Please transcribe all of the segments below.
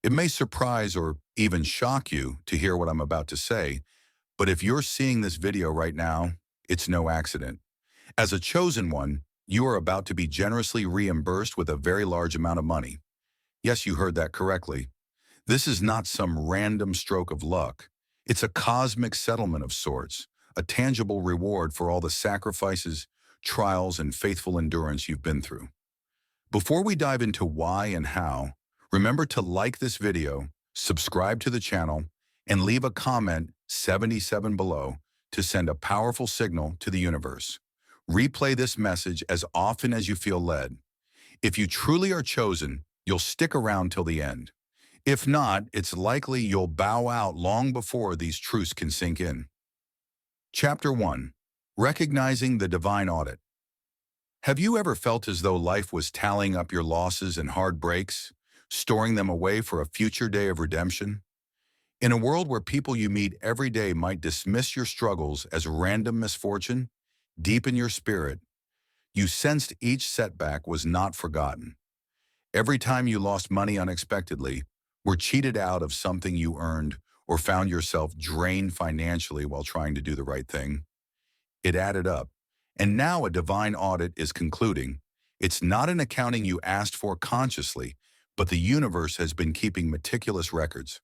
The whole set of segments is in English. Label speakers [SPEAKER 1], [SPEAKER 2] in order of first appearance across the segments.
[SPEAKER 1] It may surprise or even shock you to hear what I'm about to say, but if you're seeing this video right now, it's no accident. As a chosen one, you are about to be generously reimbursed with a very large amount of money. Yes, you heard that correctly. This is not some random stroke of luck. It's a cosmic settlement of sorts, a tangible reward for all the sacrifices, trials, and faithful endurance you've been through. Before we dive into why and how, remember to like this video, subscribe to the channel, and leave a comment 77 below to send a powerful signal to the universe. Replay this message as often as you feel led. If you truly are chosen, you'll stick around till the end. If not, it's likely you'll bow out long before these truths can sink in. Chapter 1. Recognizing the Divine Audit. Have you ever felt as though life was tallying up your losses and hard breaks, storing them away for a future day of redemption? In a world where people you meet every day might dismiss your struggles as random misfortune, deep in your spirit, you sensed each setback was not forgotten. Every time you lost money unexpectedly, were cheated out of something you earned, or found yourself drained financially while trying to do the right thing, it added up. And now a divine audit is concluding. It's not an accounting you asked for consciously, but the universe has been keeping meticulous records.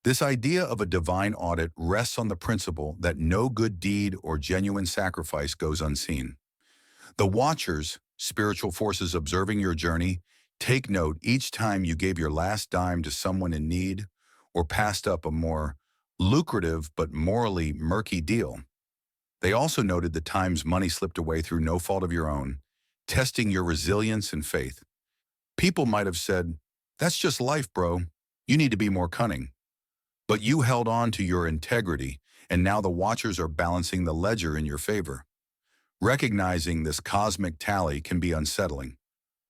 [SPEAKER 1] This idea of a divine audit rests on the principle that no good deed or genuine sacrifice goes unseen. The watchers, spiritual forces observing your journey, take note each time you gave your last dime to someone in need or passed up a more lucrative but morally murky deal. They also noted the times money slipped away through no fault of your own, testing your resilience and faith. People might have said, "That's just life, bro. You need to be more cunning." But you held on to your integrity, and now the watchers are balancing the ledger in your favor. Recognizing this cosmic tally can be unsettling.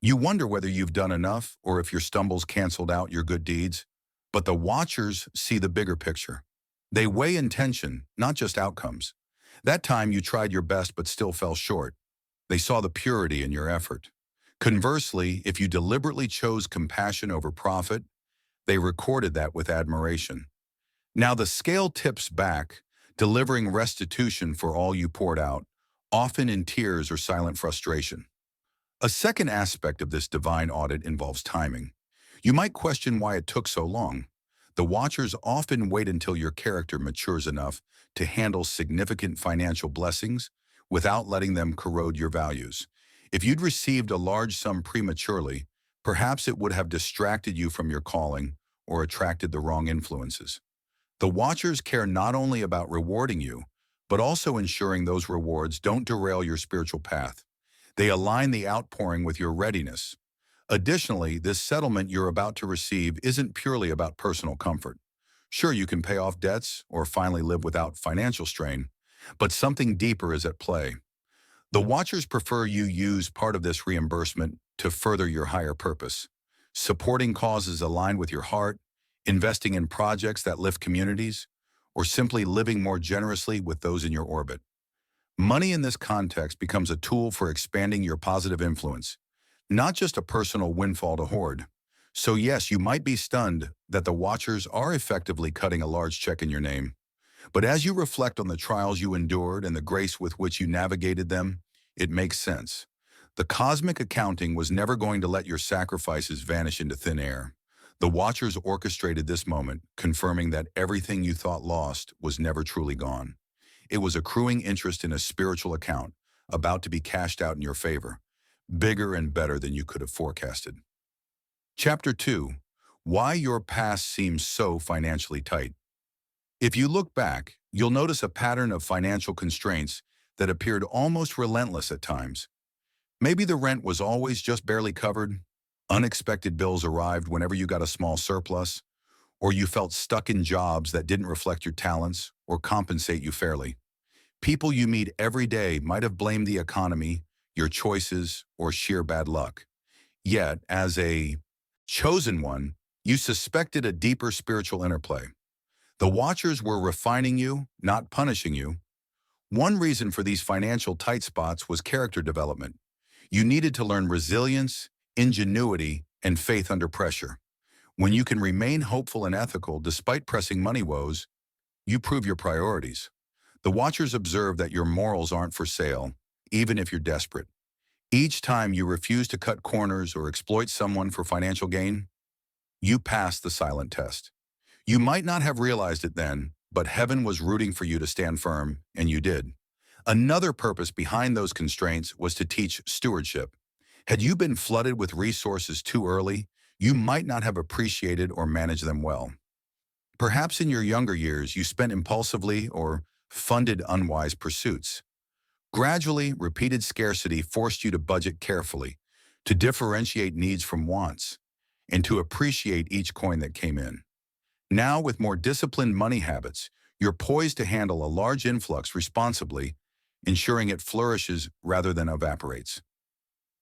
[SPEAKER 1] You wonder whether you've done enough or if your stumbles canceled out your good deeds. But the watchers see the bigger picture. They weigh intention, not just outcomes. That time you tried your best but still fell short. They saw the purity in your effort. Conversely, if you deliberately chose compassion over profit, they recorded that with admiration. Now the scale tips back, delivering restitution for all you poured out, often in tears or silent frustration. A second aspect of this divine audit involves timing. You might question why it took so long. The watchers often wait until your character matures enough to handle significant financial blessings without letting them corrode your values. If you'd received a large sum prematurely, perhaps it would have distracted you from your calling or attracted the wrong influences. The watchers care not only about rewarding you, but also ensuring those rewards don't derail your spiritual path. They align the outpouring with your readiness. Additionally, this settlement you're about to receive isn't purely about personal comfort. Sure, you can pay off debts or finally live without financial strain, but something deeper is at play. The watchers prefer you use part of this reimbursement to further your higher purpose, supporting causes aligned with your heart, investing in projects that lift communities, or simply living more generously with those in your orbit. Money in this context becomes a tool for expanding your positive influence, not just a personal windfall to hoard. So yes, you might be stunned that the watchers are effectively cutting a large check in your name. But as you reflect on the trials you endured and the grace with which you navigated them, it makes sense. The cosmic accounting was never going to let your sacrifices vanish into thin air. The watchers orchestrated this moment, confirming that everything you thought lost was never truly gone. It was accruing interest in a spiritual account, about to be cashed out in your favor, bigger and better than you could have forecasted. Chapter 2. Why your past seems so financially tight. If you look back, you'll notice a pattern of financial constraints that appeared almost relentless at times. Maybe the rent was always just barely covered, unexpected bills arrived whenever you got a small surplus, or you felt stuck in jobs that didn't reflect your talents or compensate you fairly. People you meet every day might have blamed the economy, your choices, or sheer bad luck. Yet, as a chosen one, you suspected a deeper spiritual interplay. The watchers were refining you, not punishing you. One reason for these financial tight spots was character development. You needed to learn resilience, ingenuity, and faith under pressure. When you can remain hopeful and ethical despite pressing money woes, you prove your priorities. The watchers observe that your morals aren't for sale, even if you're desperate. Each time you refuse to cut corners or exploit someone for financial gain, you pass the silent test. You might not have realized it then, but heaven was rooting for you to stand firm, and you did. Another purpose behind those constraints was to teach stewardship. Had you been flooded with resources too early, you might not have appreciated or managed them well. Perhaps in your younger years, you spent impulsively or funded unwise pursuits. Gradually, repeated scarcity forced you to budget carefully, to differentiate needs from wants, and to appreciate each coin that came in. Now, with more disciplined money habits, you're poised to handle a large influx responsibly, ensuring it flourishes rather than evaporates.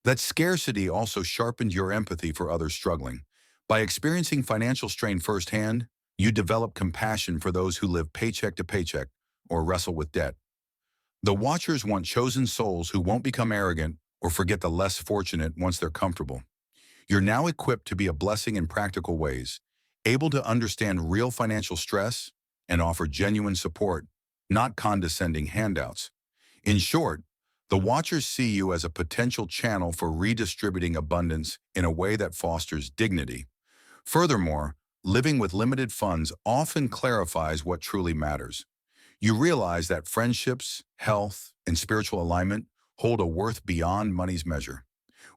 [SPEAKER 1] That scarcity also sharpened your empathy for others struggling. By experiencing financial strain firsthand, you develop compassion for those who live paycheck to paycheck or wrestle with debt. The watchers want chosen souls who won't become arrogant or forget the less fortunate once they're comfortable. You're now equipped to be a blessing in practical ways, able to understand real financial stress and offer genuine support, not condescending handouts. In short, the watchers see you as a potential channel for redistributing abundance in a way that fosters dignity. Furthermore, living with limited funds often clarifies what truly matters. You realize that friendships, health, and spiritual alignment hold a worth beyond money's measure.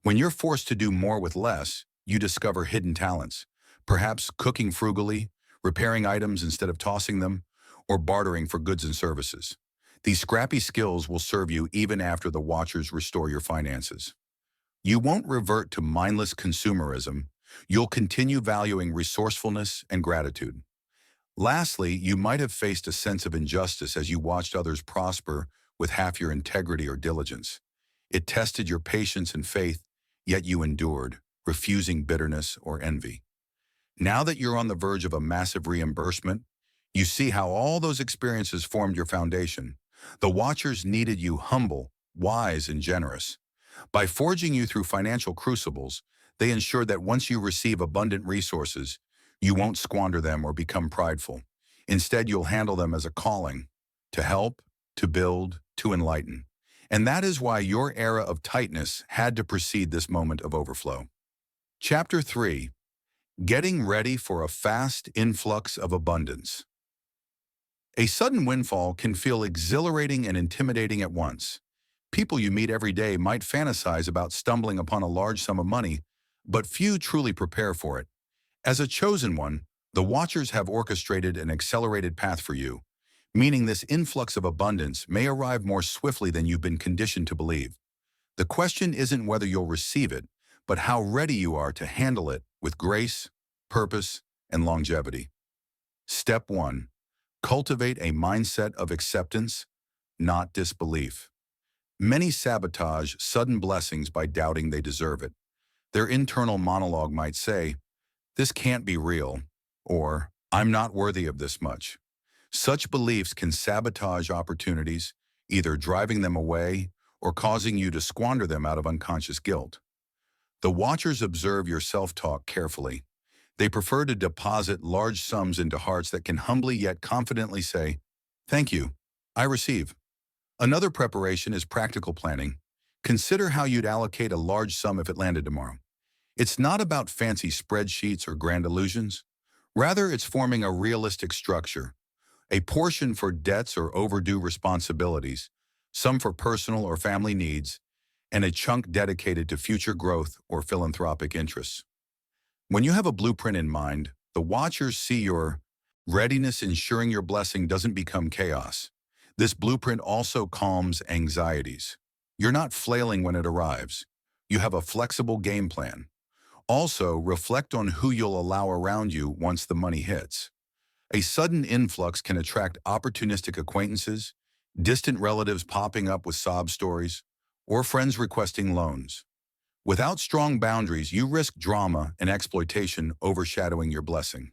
[SPEAKER 1] When you're forced to do more with less, you discover hidden talents, perhaps cooking frugally, repairing items instead of tossing them, or bartering for goods and services. These scrappy skills will serve you even after the watchers restore your finances. You won't revert to mindless consumerism. You'll continue valuing resourcefulness and gratitude. Lastly, you might have faced a sense of injustice as you watched others prosper with half your integrity or diligence. It tested your patience and faith, yet you endured, refusing bitterness or envy. Now that you're on the verge of a massive reimbursement, you see how all those experiences formed your foundation. The watchers needed you humble, wise, and generous. By forging you through financial crucibles, they ensured that once you receive abundant resources, you won't squander them or become prideful. Instead, you'll handle them as a calling, to help, to build, to enlighten. And that is why your era of tightness had to precede this moment of overflow. Chapter 3. Getting ready for a fast influx of abundance. A sudden windfall can feel exhilarating and intimidating at once. People you meet every day might fantasize about stumbling upon a large sum of money, but few truly prepare for it. As a chosen one, the watchers have orchestrated an accelerated path for you, meaning this influx of abundance may arrive more swiftly than you've been conditioned to believe. The question isn't whether you'll receive it, but how ready you are to handle it with grace, purpose, and longevity. Step 1. Cultivate a mindset of acceptance, not disbelief. Many sabotage sudden blessings by doubting they deserve it. Their internal monologue might say, "This can't be real," or "I'm not worthy of this much." Such beliefs can sabotage opportunities, either driving them away or causing you to squander them out of unconscious guilt. The watchers observe your self-talk carefully. They prefer to deposit large sums into hearts that can humbly yet confidently say, "Thank you, I receive." Another preparation is practical planning. Consider how you'd allocate a large sum if it landed tomorrow. It's not about fancy spreadsheets or grand illusions. Rather, it's forming a realistic structure. A portion for debts or overdue responsibilities, some for personal or family needs, and a chunk dedicated to future growth or philanthropic interests. When you have a blueprint in mind, the watchers see your readiness, ensuring your blessing doesn't become chaos. This blueprint also calms anxieties. You're not flailing when it arrives. You have a flexible game plan. Also, reflect on who you'll allow around you once the money hits. A sudden influx can attract opportunistic acquaintances, distant relatives popping up with sob stories, or friends requesting loans. Without strong boundaries, you risk drama and exploitation overshadowing your blessing.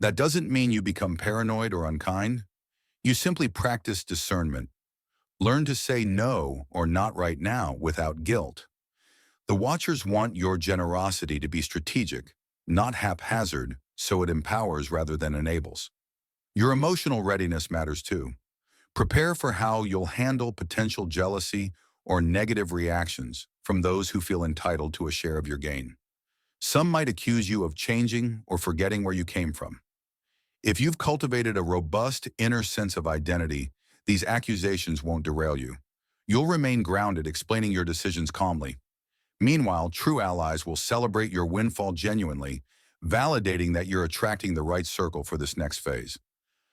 [SPEAKER 1] That doesn't mean you become paranoid or unkind. You simply practice discernment. Learn to say no or not right now without guilt. The watchers want your generosity to be strategic, not haphazard, so it empowers rather than enables. Your emotional readiness matters too. Prepare for how you'll handle potential jealousy or negative reactions from those who feel entitled to a share of your gain. Some might accuse you of changing or forgetting where you came from. If you've cultivated a robust inner sense of identity, these accusations won't derail you. You'll remain grounded, explaining your decisions calmly. Meanwhile, true allies will celebrate your windfall genuinely, validating that you're attracting the right circle for this next phase.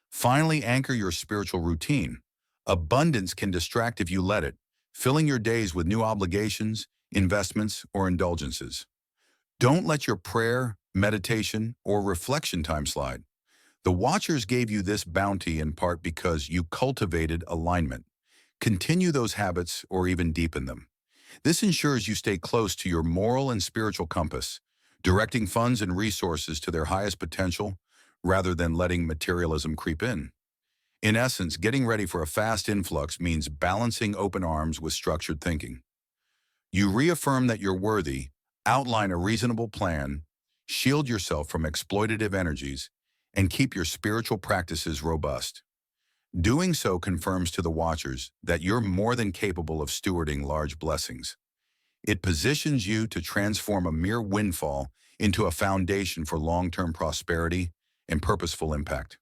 [SPEAKER 1] Finally, anchor your spiritual routine. Abundance can distract if you let it, filling your days with new obligations, investments, or indulgences. Don't let your prayer, meditation, or reflection time slide. The Watchers gave you this bounty in part because you cultivated alignment. Continue those habits or even deepen them. This ensures you stay close to your moral and spiritual compass, directing funds and resources to their highest potential rather than letting materialism creep in. In essence, getting ready for a fast influx means balancing open arms with structured thinking. You reaffirm that you're worthy, outline a reasonable plan, shield yourself from exploitative energies, and keep your spiritual practices robust. Doing so confirms to the Watchers that you're more than capable of stewarding large blessings. It positions you to transform a mere windfall into a foundation for long-term prosperity and purposeful impact.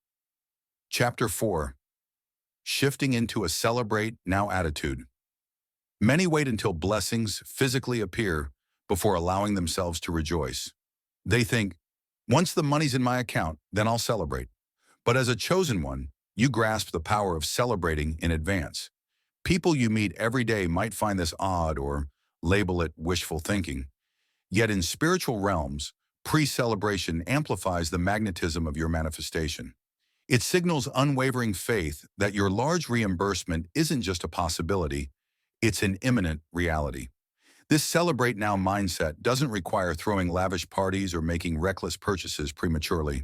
[SPEAKER 1] Chapter 4. Shifting into a celebrate now attitude. Many wait until blessings physically appear before allowing themselves to rejoice. They think, once the money's in my account, then I'll celebrate. But as a chosen one, you grasp the power of celebrating in advance. People you meet every day might find this odd or label it wishful thinking. Yet in spiritual realms, pre-celebration amplifies the magnetism of your manifestation. It signals unwavering faith that your large reimbursement isn't just a possibility, it's an imminent reality. This celebrate now mindset doesn't require throwing lavish parties or making reckless purchases prematurely.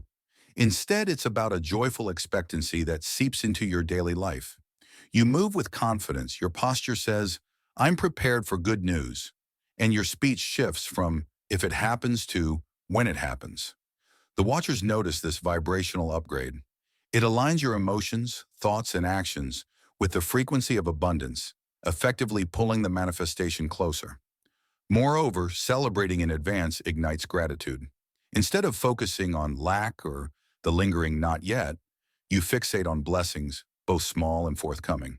[SPEAKER 1] Instead, it's about a joyful expectancy that seeps into your daily life. You move with confidence. Your posture says, I'm prepared for good news. And your speech shifts from, if it happens, to, when it happens. The Watchers notice this vibrational upgrade. It aligns your emotions, thoughts, and actions with the frequency of abundance, effectively pulling the manifestation closer. Moreover, celebrating in advance ignites gratitude. Instead of focusing on lack or the lingering not yet, you fixate on blessings, both small and forthcoming.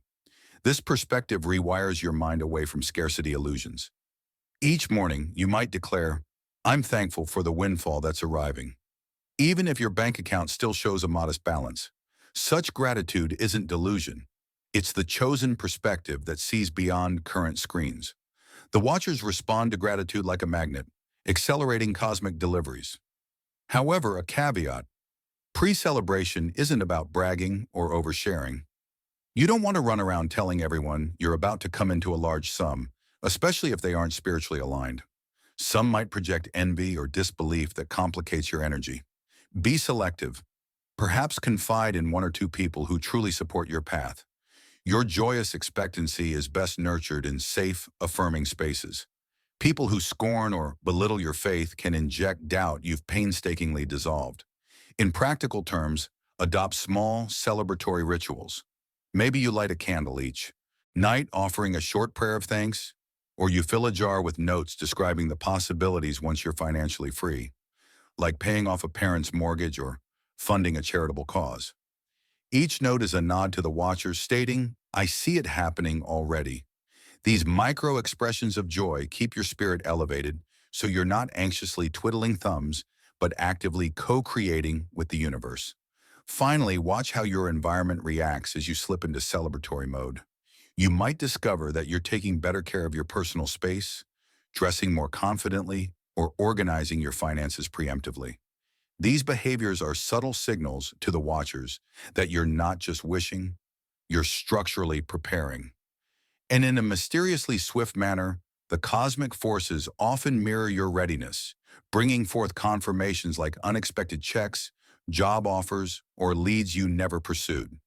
[SPEAKER 1] This perspective rewires your mind away from scarcity illusions. Each morning, you might declare, I'm thankful for the windfall that's arriving. Even if your bank account still shows a modest balance, such gratitude isn't delusion. It's the chosen perspective that sees beyond current screens. The Watchers respond to gratitude like a magnet, accelerating cosmic deliveries. However, a caveat, pre-celebration isn't about bragging or oversharing. You don't want to run around telling everyone you're about to come into a large sum, especially if they aren't spiritually aligned. Some might project envy or disbelief that complicates your energy. Be selective. Perhaps confide in one or two people who truly support your path. Your joyous expectancy is best nurtured in safe, affirming spaces. People who scorn or belittle your faith can inject doubt you've painstakingly dissolved. In practical terms, adopt small, celebratory rituals. Maybe you light a candle each night offering a short prayer of thanks, or you fill a jar with notes describing the possibilities once you're financially free, like paying off a parent's mortgage or funding a charitable cause. Each note is a nod to the Watchers stating, I see it happening already. These micro expressions of joy keep your spirit elevated so you're not anxiously twiddling thumbs, but actively co-creating with the universe. Finally, watch how your environment reacts as you slip into celebratory mode. You might discover that you're taking better care of your personal space, dressing more confidently, or organizing your finances preemptively. These behaviors are subtle signals to the Watchers that you're not just wishing, you're structurally preparing. And in a mysteriously swift manner, the cosmic forces often mirror your readiness, bringing forth confirmations like unexpected checks, job offers, or leads you never pursued.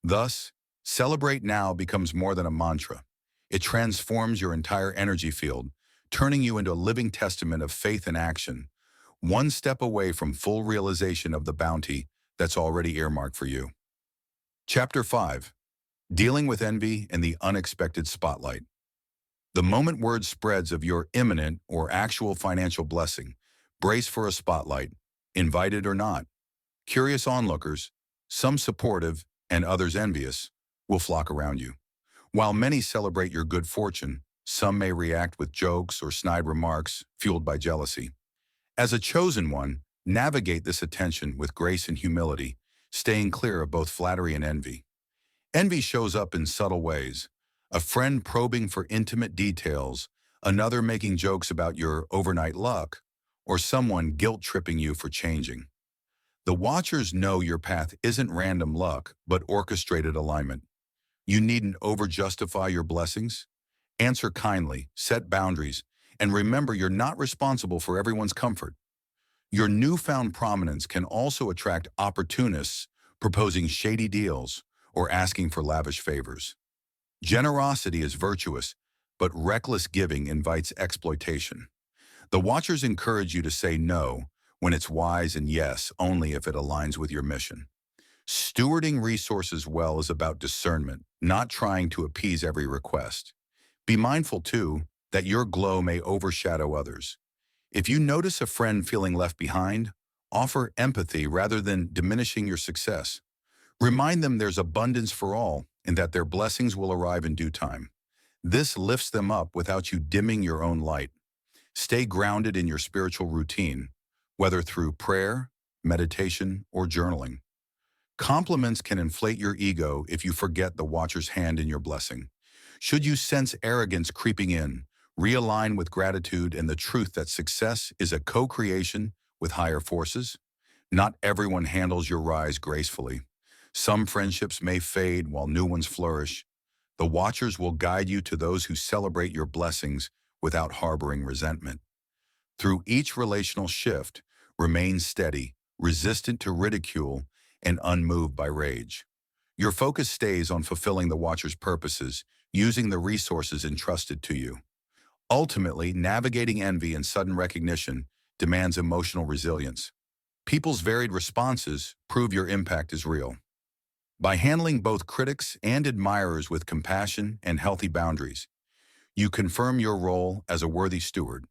[SPEAKER 1] Thus, celebrate now becomes more than a mantra. It transforms your entire energy field, turning you into a living testament of faith and action, one step away from full realization of the bounty that's already earmarked for you. Chapter 5. Dealing with Envy and the Unexpected Spotlight. The moment word spreads of your imminent or actual financial blessing, brace for a spotlight, invited or not. Curious onlookers, some supportive and others envious, will flock around you. While many celebrate your good fortune, some may react with jokes or snide remarks fueled by jealousy. As a chosen one, navigate this attention with grace and humility, staying clear of both flattery and envy. Envy shows up in subtle ways. A friend probing for intimate details, another making jokes about your overnight luck, or someone guilt-tripping you for changing. The watchers know your path isn't random luck, but orchestrated alignment. You needn't over-justify your blessings. Answer kindly, set boundaries, and remember you're not responsible for everyone's comfort. Your newfound prominence can also attract opportunists proposing shady deals or asking for lavish favors. Generosity is virtuous, but reckless giving invites exploitation. The watchers encourage you to say no when it's wise and yes only if it aligns with your mission. Stewarding resources well is about discernment, not trying to appease every request. Be mindful, too, that your glow may overshadow others. If you notice a friend feeling left behind, offer empathy rather than diminishing your success. Remind them there's abundance for all and that their blessings will arrive in due time. This lifts them up without you dimming your own light. Stay grounded in your spiritual routine, whether through prayer, meditation, or journaling. Compliments can inflate your ego if you forget the watcher's hand in your blessing. Should you sense arrogance creeping in, realign with gratitude and the truth that success is a co-creation with higher forces. Not everyone handles your rise gracefully. Some friendships may fade while new ones flourish. The watchers will guide you to those who celebrate your blessings without harboring resentment. Through each relational shift, remain steady, resistant to ridicule, and unmoved by rage. Your focus stays on fulfilling the watcher's purposes, using the resources entrusted to you. Ultimately, navigating envy and sudden recognition demands emotional resilience. People's varied responses prove your impact is real. By handling both critics and admirers with compassion and healthy boundaries, you confirm your role as a worthy steward.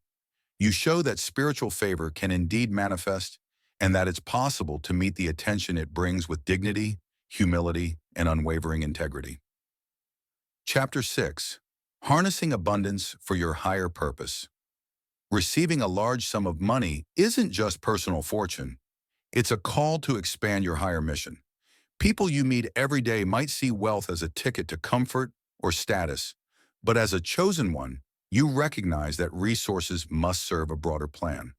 [SPEAKER 1] You show that spiritual favor can indeed manifest and that it's possible to meet the attention it brings with dignity, humility, and unwavering integrity. Chapter 6. Harnessing Abundance for Your Higher Purpose. Receiving a large sum of money isn't just personal fortune. It's a call to expand your higher mission. People you meet every day might see wealth as a ticket to comfort or status, but as a chosen one, you recognize that resources must serve a broader plan.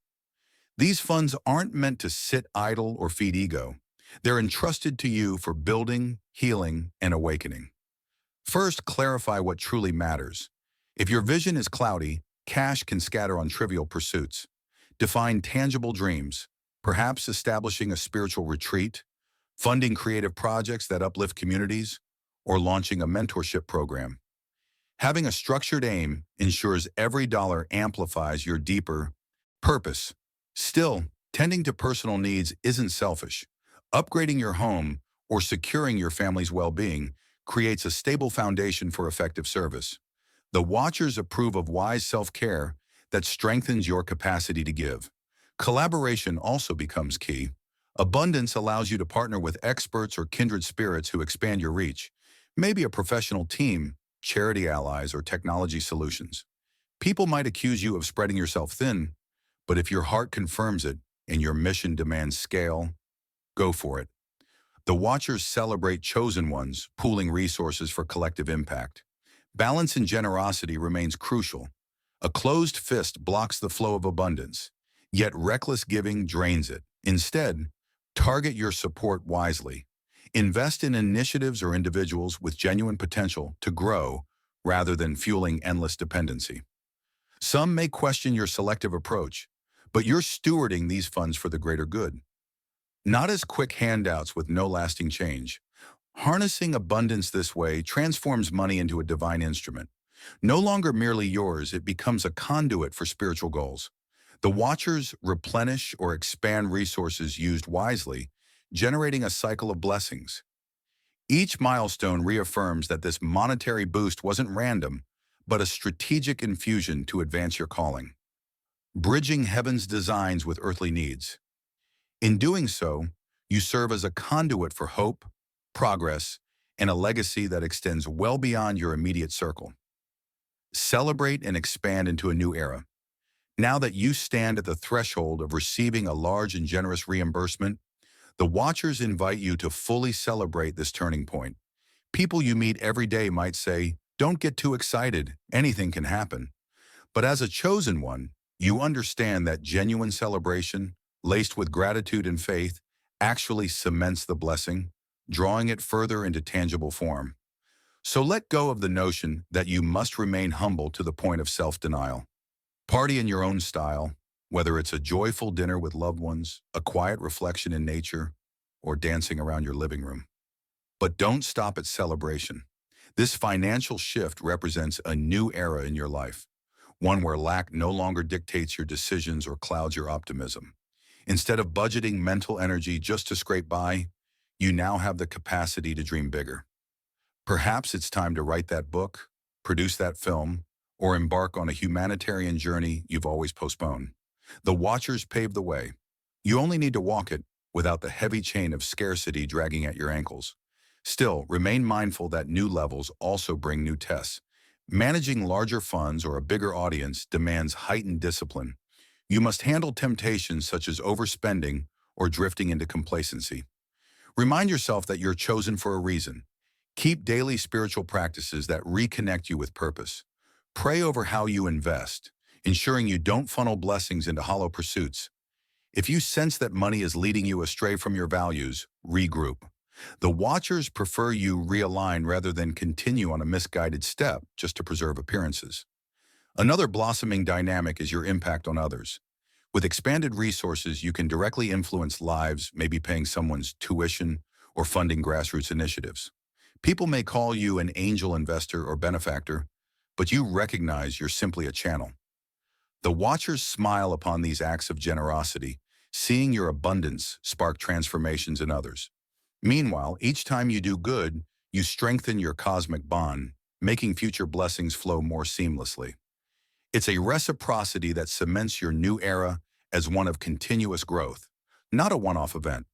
[SPEAKER 1] These funds aren't meant to sit idle or feed ego. They're entrusted to you for building, healing, and awakening. First, clarify what truly matters. If your vision is cloudy, cash can scatter on trivial pursuits. Define tangible dreams, perhaps establishing a spiritual retreat, funding creative projects that uplift communities, or launching a mentorship program. Having a structured aim ensures every dollar amplifies your deeper purpose. Still, tending to personal needs isn't selfish. Upgrading your home or securing your family's well-being creates a stable foundation for effective service. The watchers approve of wise self-care that strengthens your capacity to give. Collaboration also becomes key. Abundance allows you to partner with experts or kindred spirits who expand your reach, maybe a professional team, charity allies, or technology solutions. People might accuse you of spreading yourself thin, but if your heart confirms it and your mission demands scale, go for it. The watchers celebrate chosen ones, pooling resources for collective impact. Balance and generosity remains crucial. A closed fist blocks the flow of abundance, yet reckless giving drains it. Instead, target your support wisely. Invest in initiatives or individuals with genuine potential to grow rather than fueling endless dependency. Some may question your selective approach, but you're stewarding these funds for the greater good. Not as quick handouts with no lasting change. Harnessing abundance this way transforms money into a divine instrument. No longer merely yours, it becomes a conduit for spiritual goals. The watchers replenish or expand resources used wisely, generating a cycle of blessings. Each milestone reaffirms that this monetary boost wasn't random, but a strategic infusion to advance your calling. Bridging heaven's designs with earthly needs. In doing so, you serve as a conduit for hope, progress, and a legacy that extends well beyond your immediate circle. Celebrate and expand into a new era. Now that you stand at the threshold of receiving a large and generous reimbursement, the Watchers invite you to fully celebrate this turning point. People you meet every day might say, "Don't get too excited, anything can happen." But as a chosen one, you understand that genuine celebration, laced with gratitude and faith, actually cements the blessing, drawing it further into tangible form. So let go of the notion that you must remain humble to the point of self-denial. Party in your own style, whether it's a joyful dinner with loved ones, a quiet reflection in nature, or dancing around your living room. But don't stop at celebration. This financial shift represents a new era in your life, one where lack no longer dictates your decisions or clouds your optimism. Instead of budgeting mental energy just to scrape by, you now have the capacity to dream bigger. Perhaps it's time to write that book, produce that film, or embark on a humanitarian journey you've always postponed. The Watchers pave the way. You only need to walk it without the heavy chain of scarcity dragging at your ankles. Still, remain mindful that new levels also bring new tests. Managing larger funds or a bigger audience demands heightened discipline. You must handle temptations such as overspending or drifting into complacency. Remind yourself that you're chosen for a reason. Keep daily spiritual practices that reconnect you with purpose. Pray over how you invest, ensuring you don't funnel blessings into hollow pursuits. If you sense that money is leading you astray from your values, regroup. The Watchers prefer you realign rather than continue on a misguided step just to preserve appearances. Another blossoming dynamic is your impact on others. With expanded resources, you can directly influence lives, maybe paying someone's tuition or funding grassroots initiatives. People may call you an angel investor or benefactor, but you recognize you're simply a channel. The Watchers smile upon these acts of generosity, seeing your abundance spark transformations in others. Meanwhile, each time you do good, you strengthen your cosmic bond, making future blessings flow more seamlessly. It's a reciprocity that cements your new era as one of continuous growth, not a one-off event.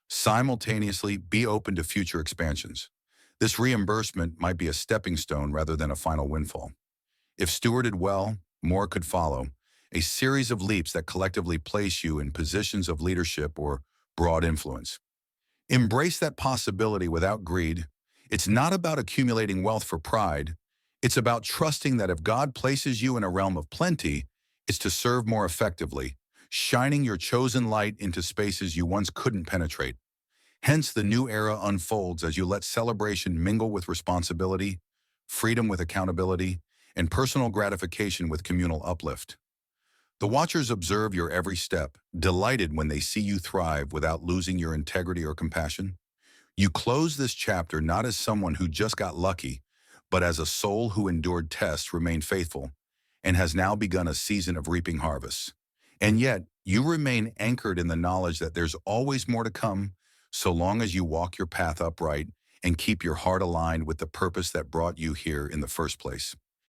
[SPEAKER 1] Simultaneously, be open to future expansions. This reimbursement might be a stepping stone rather than a final windfall. If stewarded well, more could follow, a series of leaps that collectively place you in positions of leadership or broad influence. Embrace that possibility without greed. It's not about accumulating wealth for pride. It's about trusting that if God places you in a realm of plenty, it's to serve more effectively, shining your chosen light into spaces you once couldn't penetrate. Hence, the new era unfolds as you let celebration mingle with responsibility, freedom with accountability, and personal gratification with communal uplift. The Watchers observe your every step, delighted when they see you thrive without losing your integrity or compassion. You close this chapter not as someone who just got lucky, but as a soul who endured tests, remained faithful, and has now begun a season of reaping harvests. And yet, you remain anchored in the knowledge that there's always more to come, so long as you walk your path upright and keep your heart aligned with the purpose that brought you here in the first place.